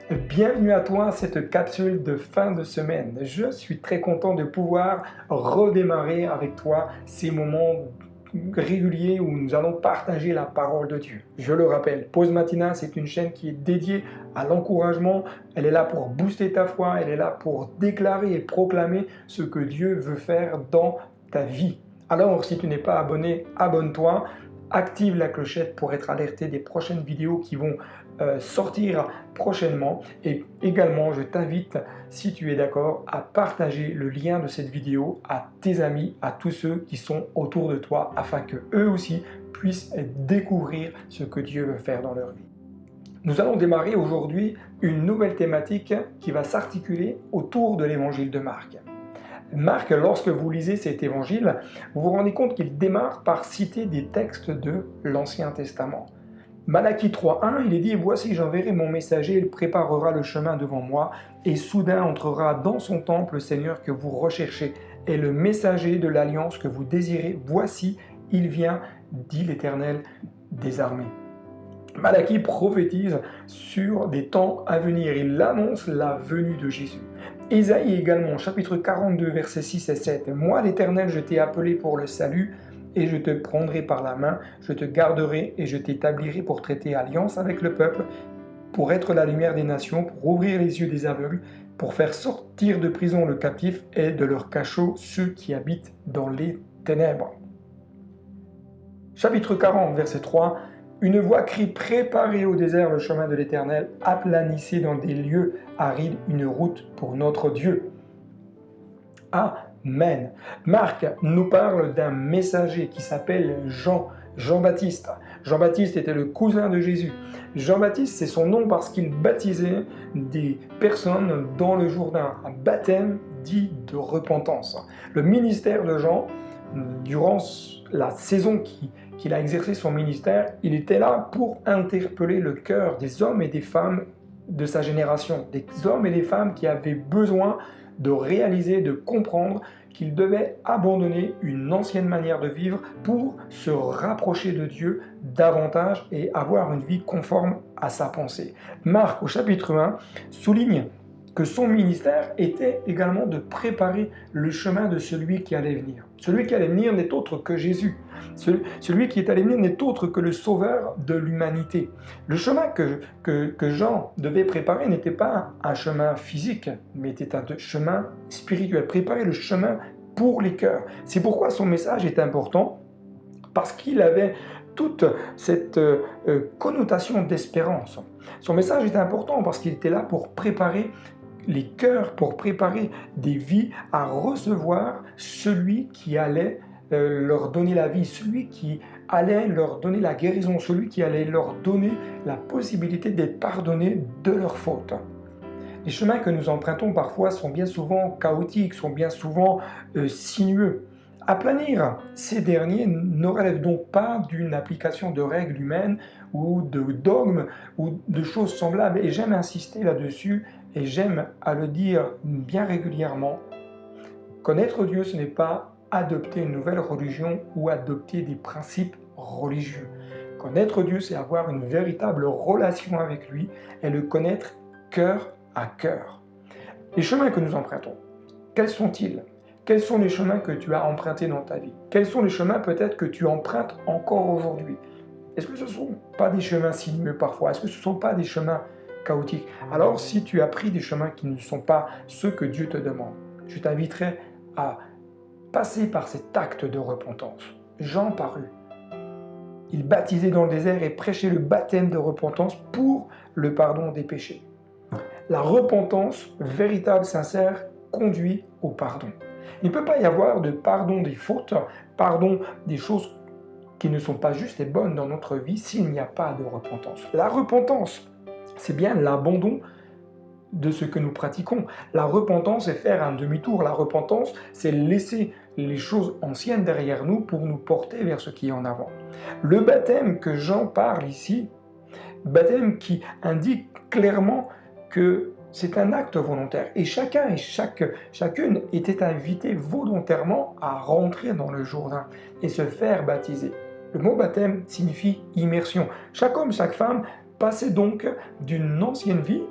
Bienvenue à toi à cette capsule de fin de semaine. Je suis très content de pouvoir redémarrer avec toi ces moments réguliers où nous allons partager la parole de Dieu. Je le rappelle, Pause Matina, c'est une chaîne qui est dédiée à l'encouragement. Elle est là pour booster ta foi, elle est là pour déclarer et proclamer ce que Dieu veut faire dans ta vie. Alors, si tu n'es pas abonné, abonne-toi. Active la clochette pour être alerté des prochaines vidéos qui vont sortir prochainement. Et également, je t'invite, si tu es d'accord, à partager le lien de cette vidéo à tes amis, à tous ceux qui sont autour de toi, afin que eux aussi puissent découvrir ce que Dieu veut faire dans leur vie. Nous allons démarrer aujourd'hui une nouvelle thématique qui va s'articuler autour de l'évangile de Marc. Marc, lorsque vous lisez cet évangile, vous vous rendez compte qu'il démarre par citer des textes de l'Ancien Testament. Malachie 3.1, il est dit « Voici, j'enverrai mon messager, il préparera le chemin devant moi, et soudain entrera dans son temple le Seigneur que vous recherchez, et le messager de l'alliance que vous désirez. Voici, il vient, dit l'Éternel des armées. » Malachie prophétise sur des temps à venir, il annonce la venue de Jésus. Ésaïe également, chapitre 42, versets 6 et 7. « Moi, l'Éternel, je t'ai appelé pour le salut, et je te prendrai par la main, je te garderai et je t'établirai pour traiter alliance avec le peuple, pour être la lumière des nations, pour ouvrir les yeux des aveugles, pour faire sortir de prison le captif et de leur cachot ceux qui habitent dans les ténèbres. » Chapitre 40, verset 3. Une voix crie « Préparez au désert le chemin de l'Éternel, aplanissez dans des lieux arides une route pour notre Dieu. » Amen. Marc nous parle d'un messager qui s'appelle Jean-Baptiste. Jean-Baptiste était le cousin de Jésus. Jean-Baptiste, c'est son nom parce qu'il baptisait des personnes dans le Jourdain. Un baptême dit de repentance. Le ministère de Jean, durant la saison qu'il a exercé son ministère, il était là pour interpeller le cœur des hommes et des femmes de sa génération. Des hommes et des femmes qui avaient besoin de réaliser, de comprendre qu'ils devaient abandonner une ancienne manière de vivre pour se rapprocher de Dieu davantage et avoir une vie conforme à sa pensée. Marc, au chapitre 1, souligne que son ministère était également de préparer le chemin de celui qui allait venir. Celui qui allait venir n'est autre que Jésus. Celui qui est allé venir n'est autre que le sauveur de l'humanité. Le chemin que Jean devait préparer n'était pas un chemin physique, mais était un chemin spirituel. Préparer le chemin pour les cœurs. C'est pourquoi son message est important, parce qu'il avait toute cette connotation d'espérance. Son message est important parce qu'il était là pour préparer les cœurs, pour préparer des vies à recevoir celui qui allait leur donner la vie, celui qui allait leur donner la guérison, celui qui allait leur donner la possibilité d'être pardonnés de leurs fautes. Les chemins que nous empruntons parfois sont bien souvent chaotiques, sont bien souvent sinueux. Aplanir ces derniers ne relève donc pas d'une application de règles humaines ou de dogmes ou de choses semblables. Et j'aime insister là-dessus et j'aime à le dire bien régulièrement. Connaître Dieu, ce n'est pas adopter une nouvelle religion ou adopter des principes religieux. Connaître Dieu, c'est avoir une véritable relation avec lui et le connaître cœur à cœur. Les chemins que nous empruntons, quels sont-ils ? Quels sont les chemins que tu as empruntés dans ta vie? Quels sont les chemins peut-être que tu empruntes encore aujourd'hui? Est-ce que ce ne sont pas des chemins sinueux parfois? Est-ce que ce ne sont pas des chemins chaotiques? Alors si tu as pris des chemins qui ne sont pas ceux que Dieu te demande, je t'inviterai à passer par cet acte de repentance. Jean parut. Il baptisait dans le désert et prêchait le baptême de repentance pour le pardon des péchés. La repentance véritable, sincère, conduit au pardon. Il ne peut pas y avoir de pardon des fautes, pardon des choses qui ne sont pas justes et bonnes dans notre vie s'il n'y a pas de repentance. La repentance, c'est bien l'abandon de ce que nous pratiquons. La repentance, c'est faire un demi-tour. La repentance, c'est laisser les choses anciennes derrière nous pour nous porter vers ce qui est en avant. Le baptême que Jean parle ici, baptême qui indique clairement que c'est un acte volontaire et chacun et chacune était invité volontairement à rentrer dans le Jourdain et se faire baptiser. Le mot baptême signifie immersion. Chaque homme, chaque femme passait donc d'une ancienne vie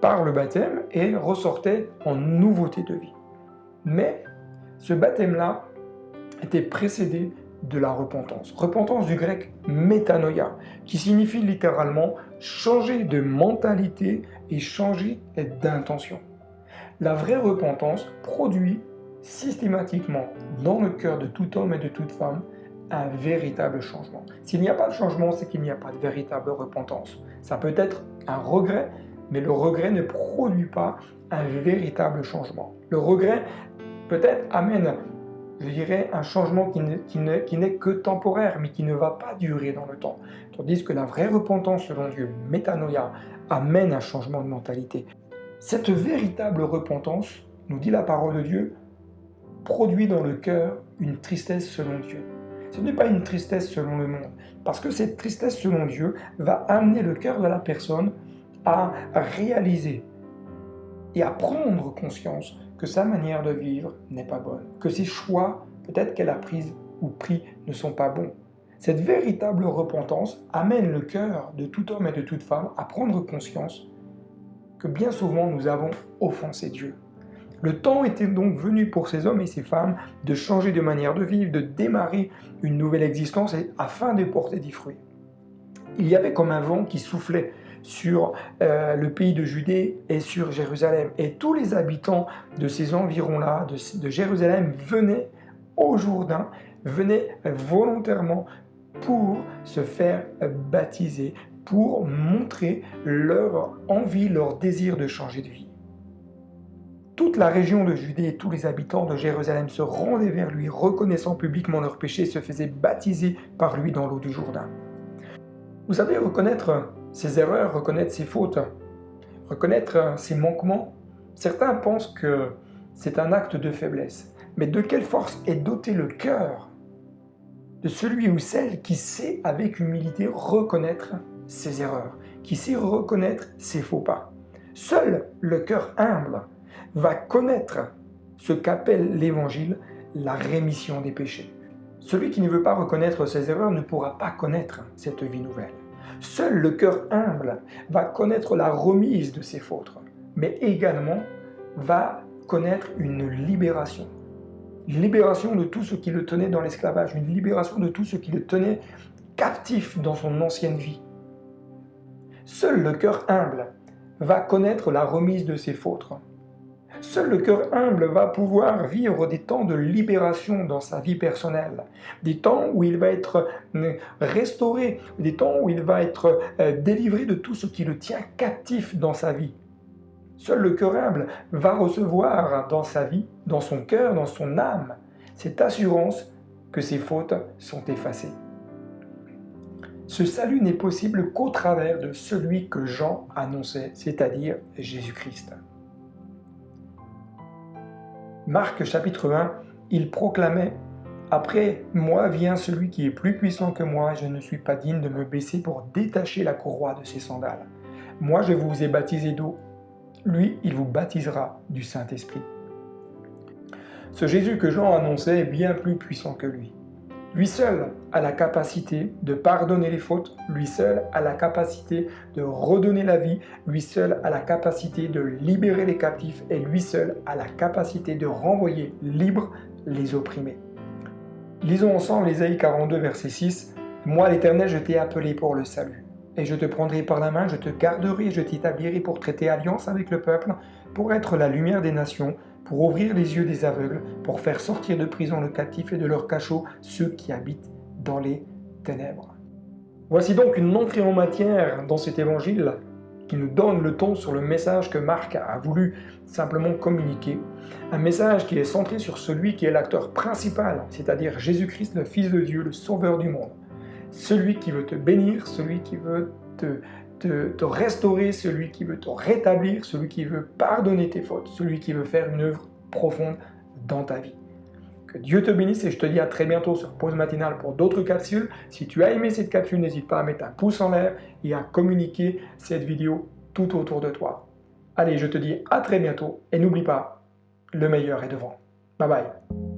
par le baptême et ressortaient en nouveauté de vie. Mais ce baptême-là était précédé de la repentance. Repentance du grec métanoïa, qui signifie littéralement changer de mentalité et changer d'intention. La vraie repentance produit systématiquement dans le cœur de tout homme et de toute femme un véritable changement. S'il n'y a pas de changement, c'est qu'il n'y a pas de véritable repentance. Ça peut être un regret, mais le regret ne produit pas un véritable changement. Le regret peut-être amène, je dirais, un changement qui n'est que temporaire, mais qui ne va pas durer dans le temps. Tandis que la vraie repentance, selon Dieu, métanoïa, amène un changement de mentalité. Cette véritable repentance, nous dit la parole de Dieu, produit dans le cœur une tristesse selon Dieu. Ce n'est pas une tristesse selon le monde, parce que cette tristesse selon Dieu va amener le cœur de la personne à réaliser et à prendre conscience que sa manière de vivre n'est pas bonne, que ses choix, peut-être qu'elle a pris ou pris, ne sont pas bons. Cette véritable repentance amène le cœur de tout homme et de toute femme à prendre conscience que bien souvent nous avons offensé Dieu. Le temps était donc venu pour ces hommes et ces femmes de changer de manière de vivre, de démarrer une nouvelle existence afin de porter des fruits. Il y avait comme un vent qui soufflait sur le pays de Judée et sur Jérusalem. Et tous les habitants de ces environs-là, de Jérusalem, venaient au Jourdain, venaient volontairement pour se faire baptiser, pour montrer leur envie, leur désir de changer de vie. Toute la région de Judée et tous les habitants de Jérusalem se rendaient vers lui, reconnaissant publiquement leurs péchés, se faisaient baptiser par lui dans l'eau du Jourdain. Vous savez, reconnaître ses erreurs, reconnaître ses fautes, reconnaître ses manquements, certains pensent que c'est un acte de faiblesse. Mais de quelle force est doté le cœur de celui ou celle qui sait avec humilité reconnaître ses erreurs, qui sait reconnaître ses faux pas. Seul le cœur humble va connaître ce qu'appelle l'Évangile, la rémission des péchés. Celui qui ne veut pas reconnaître ses erreurs ne pourra pas connaître cette vie nouvelle. Seul le cœur humble va connaître la remise de ses fautes, mais également va connaître une libération. Une libération de tout ce qui le tenait dans l'esclavage, une libération de tout ce qui le tenait captif dans son ancienne vie. Seul le cœur humble va connaître la remise de ses fautes. Seul le cœur humble va pouvoir vivre des temps de libération dans sa vie personnelle, des temps où il va être restauré, des temps où il va être délivré de tout ce qui le tient captif dans sa vie. Seul le cœur humble va recevoir dans sa vie, dans son cœur, dans son âme, cette assurance que ses fautes sont effacées. Ce salut n'est possible qu'au travers de celui que Jean annonçait, c'est-à-dire Jésus-Christ. Marc chapitre 1, il proclamait « Après moi vient celui qui est plus puissant que moi, je ne suis pas digne de me baisser pour détacher la courroie de ses sandales. Moi je vous ai baptisé d'eau, lui il vous baptisera du Saint-Esprit. » Ce Jésus que Jean annonçait est bien plus puissant que lui. Lui seul a la capacité de pardonner les fautes, lui seul a la capacité de redonner la vie, lui seul a la capacité de libérer les captifs et lui seul a la capacité de renvoyer libres les opprimés. Lisons ensemble Ésaïe 42, verset 6. « Moi l'Éternel, je t'ai appelé pour le salut. Et je te prendrai par la main, je te garderai, je t'établirai pour traiter alliance avec le peuple, pour être la lumière des nations, pour ouvrir les yeux des aveugles, pour faire sortir de prison le captif et de leur cachot ceux qui habitent dans les ténèbres. » Voici donc une entrée en matière dans cet évangile qui nous donne le ton sur le message que Marc a voulu simplement communiquer. Un message qui est centré sur celui qui est l'acteur principal, c'est-à-dire Jésus-Christ, le Fils de Dieu, le Sauveur du monde. Celui qui veut te bénir, celui qui veut te restaurer, celui qui veut te rétablir, celui qui veut pardonner tes fautes, celui qui veut faire une œuvre profonde dans ta vie. Que Dieu te bénisse et je te dis à très bientôt sur Pause Matinale pour d'autres capsules. Si tu as aimé cette capsule, n'hésite pas à mettre un pouce en l'air et à communiquer cette vidéo tout autour de toi. Allez, je te dis à très bientôt et n'oublie pas, le meilleur est devant. Bye bye.